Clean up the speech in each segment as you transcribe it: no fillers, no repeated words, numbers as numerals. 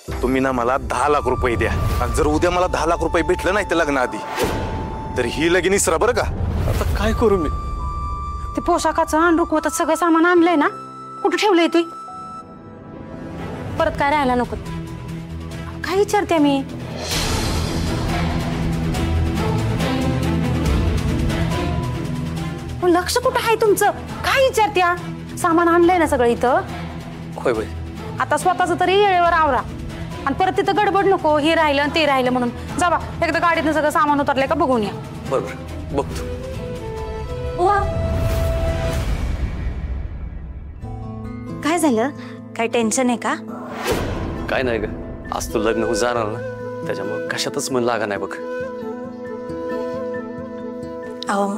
तुम्ही ना मला 10 लाख रुपये द्या आणि जर उद्या मला 10 लाख रुपये भेटलं नाही तर लग्नाआधी तर ही लगीन इसरा बरं का। आता काय करू मी? ते पोशाखाचं आणि रुकवतात सगळं सामान आणलंय ना, कुठं ठेवलंय तू? परत काय राहायला नको। काय विचारते मी? लक्ष कुठं आहे तुमचं? काय विचारत्या? सामान आणलंय ना सगळं इथं? होय बाई। आता स्वतःच तरी वेळेवर आवरा आणि परत तिथं गडबड नको, हे राहिलं आणि ते राहिलं म्हणून। जावा एकदा गाडीतनं सगळं सामान उतरलंय का बघून या। बरोबर बघतो। काय झालं? काय टेन्शन आहे का? काय नाही ग, आज तू लग्न होऊन जाणार ना, त्याच्यामुळे कशातच मन लागा नाही बघ। अहो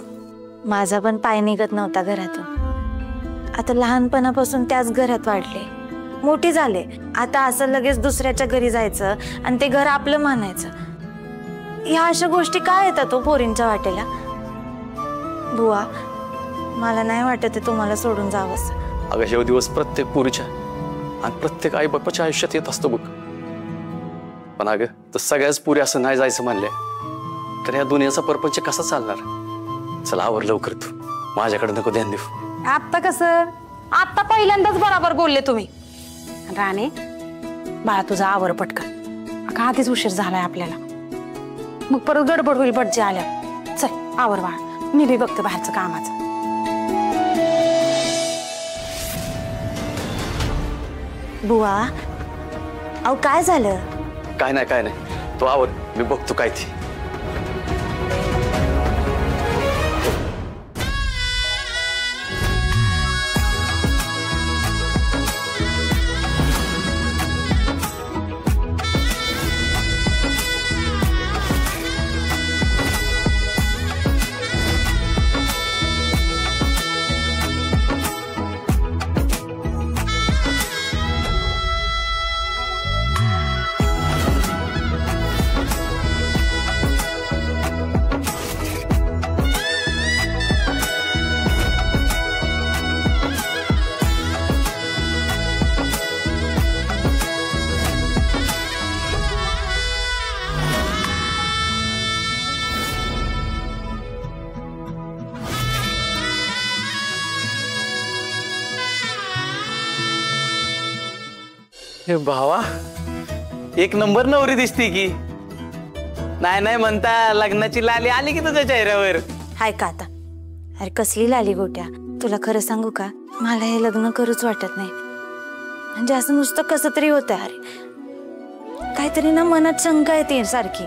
माझा पण पाय निघत नव्हता घरातून। आता लहानपणापासून त्याच घरात वाढले, मोठी झाले। आता असं लगेच दुसऱ्याच्या घरी जायचं आणि ते घर आपलं मानायचं, ह्या अशा गोष्टी काय येतात तो पोरींच्या वाटेला? बुवा मला नाही वाटत आहे तुम्हाला सोडून जावंस। अगं हे दिवस प्रत्येक पोरीच्या आणि प्रत्येक आई बापाच्या आयुष्यात येत असतो बघ। पण अगं तर सगळ्याच पोरी असं नाही जायचं म्हणले तर या दुनियाचा परपंच कसा चालणार? चला आवर लवकर, तू माझ्याकडे नको ध्यान देऊ। आता कसं? आता पहिल्यांदाच बरोबर बोलले तुम्ही। राणे बाळा तुझा आवर पटकन, का आधीच उशीर झालाय आपल्याला, मग परत गडबड होईल बड्जे आल्या। चल आवर बाळा, मी बी बघते बाहेरचं कामाचं। बुवा अहो काय झालं? काय नाही, तो आवर, मी बघतो काय ती। भावा एक नंबर नवरी दिसती की नाही म्हणता लग्नाची लाली आली की तुझ्या चेहऱ्यावर? हाय का आता? अरे कसली लाली गोट्या, तुला खरं सांगू का, मला हे लग्न करूच वाटत नाही। म्हणजे असं नुसतं कसं तरी होतं, अरे काहीतरी ना मनात शंका येते सारखी।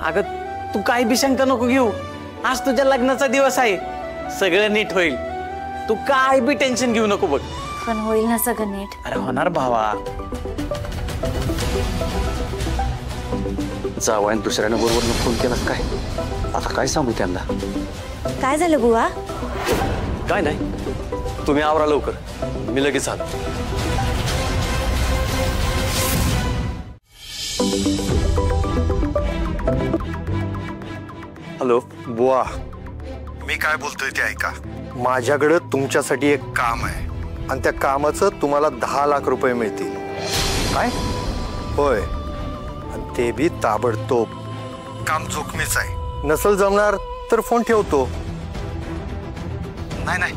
अगं तू काही बी शंका नको घेऊ, आज तुझ्या लग्नाचा दिवस आहे, सगळं नीट होईल, तू काय बी टेन्शन घेऊ नको बघ। पण होईल ना सगळं नीट? अरे होणार भावा। जावयान दुसऱ्याने बरोबर फोन केला काय? आता काय सांगू त्यांना? काय झालं बुवा? काय नाही, तुम्ही आवरा लवकर, मी लगेच आलो। हॅलो बुवा, मी काय बोलतोय ते ऐका। माझ्याकडे तुमच्यासाठी एक काम आहे आणि त्या कामाचं तुम्हाला 10 लाख रुपये मिळतील। काय? होय, आणि ते बी ताबडतोब। काम जोखमीच आहे, नसल जमणार तर फोन ठेवतो। नाही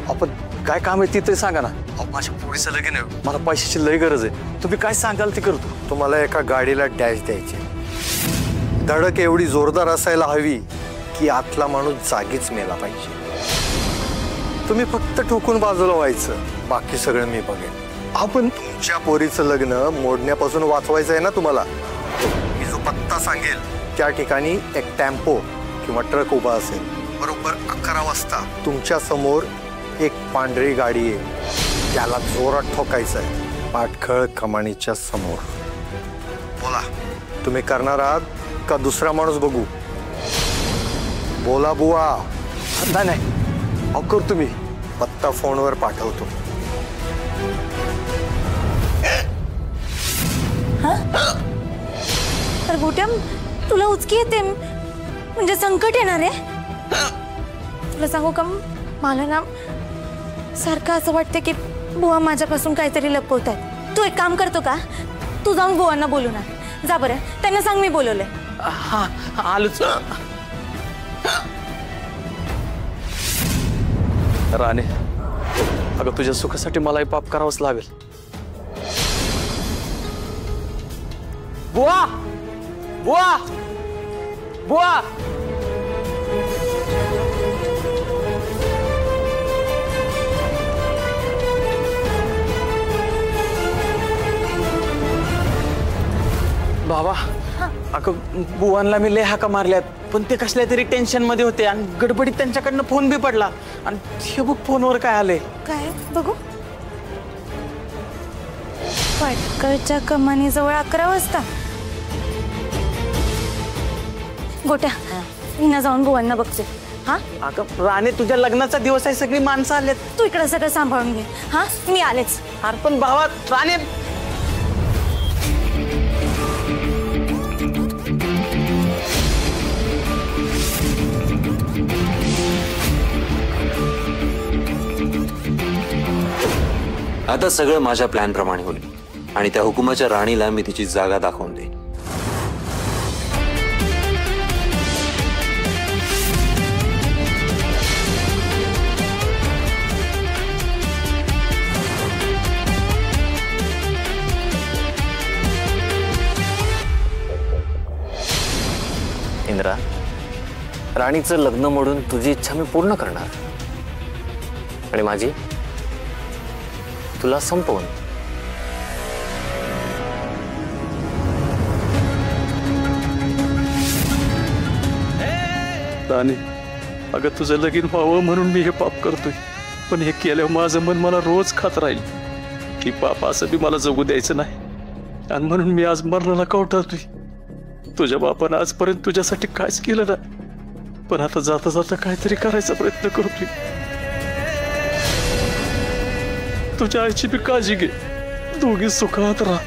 आपण काय काम आहे ते सांगा ना। माझ्या पोरीचं लगीन आहे, मला पैशाची लई गरज आहे, तुम्ही काय सांगाल ते करतो। तुम्हाला एका गाडीला डॅश द्यायची, धडक एवढी जोरदार असायला हवी की आतला माणूस जागीच मेला पाहिजे। तुम्ही फक्त ठोकून बाजूला व्हायचं, बाकी सगळं मी बघेन। आपण तुमच्या पोरीचं लग्न मोडण्यापासून वाचवायचं आहे ना तुम्हाला। मी जो पत्ता सांगेल त्या ठिकाणी एक टेम्पो किंवा ट्रक उभा असेल, बरोबर 11 वाजता तुमच्या समोर एक पांढरी गाडी येईल, त्याला जोरात ठोकायचं आहे, पाठखळ कमानीच्या समोर। बोला, तुम्ही करणार आहात का दुसरा माणूस बघू? बोला बुवा। नाही अहो करतो मी, पत्ता फोनवर पाठवतो। तर गोट्या तुला उचकी येते, म्हणजे संकट येणार आहे। तुला सांगू का, मला ना सारखं असं वाटतं की बुवा माझ्यापासून काहीतरी लपवतात। तू एक काम करतो का, तू जाऊन बुवांना बोलून आण. जा बरं, त्यांना सांग मी बोलवलंय. हा आलोच. राणे, अगं तुझ्या सुखासाठी मलाही पाप करावंच लागेल. बुवा बुवा बुवा. बाबा, अगं बुवांना मी लय हाका मारल्यात, पण ते कसल्या तरी टेन्शन मध्ये होते आणि गडबडीत त्यांच्याकडनं फोन बी पडला आणि हे बघ फोनवर काय आलंय. काय बघू. पाटकळच्या कमानीजवळ 11 वाजता. गोट्या, हिना जाऊन बुवांना बघते. हा अगं राणे, तुझ्या लग्नाचा दिवस आहे, सगळी माणसं आलेत. तू इकडं सगळं सांभाळून घे. हा मी आलेच. अरे पण भावा राणे. आता सगळं माझ्या प्लॅन प्रमाणे होईल आणि त्या हुकुमाच्या राणीला मी तिची जागा दाखवून देईन. इंद्रा, राणीचं लग्न मोडून तुझी इच्छा मी पूर्ण करणार आणि माझी तुला संपवून. राणे, अगं तुझं लगीन व्हावं म्हणून मी हे पाप करतोय, पण हे केल्यावर माझं मन मला रोज खात राहील की पाप असं बी मला जगू द्यायचं नाही. आणि म्हणून मी आज मरणाला कवटाळतोय. तुझ्या बापानं आजपर्यंत तुझ्यासाठी काहीच केलं नाही, पण आता जाता जाता काहीतरी करायचा प्रयत्न करतोय. तुझ्या आईची बी काळजी घे, दोघी सुखात राहा.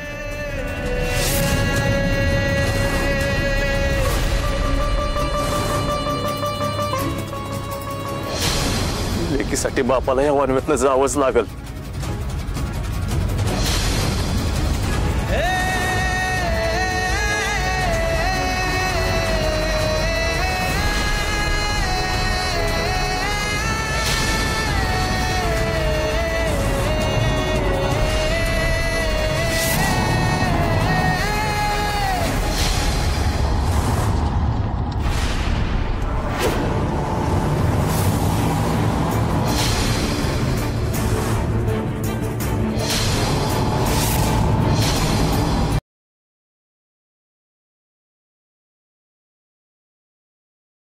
लेकीसाठी बापाला या वनवेतनं जावंच लागल.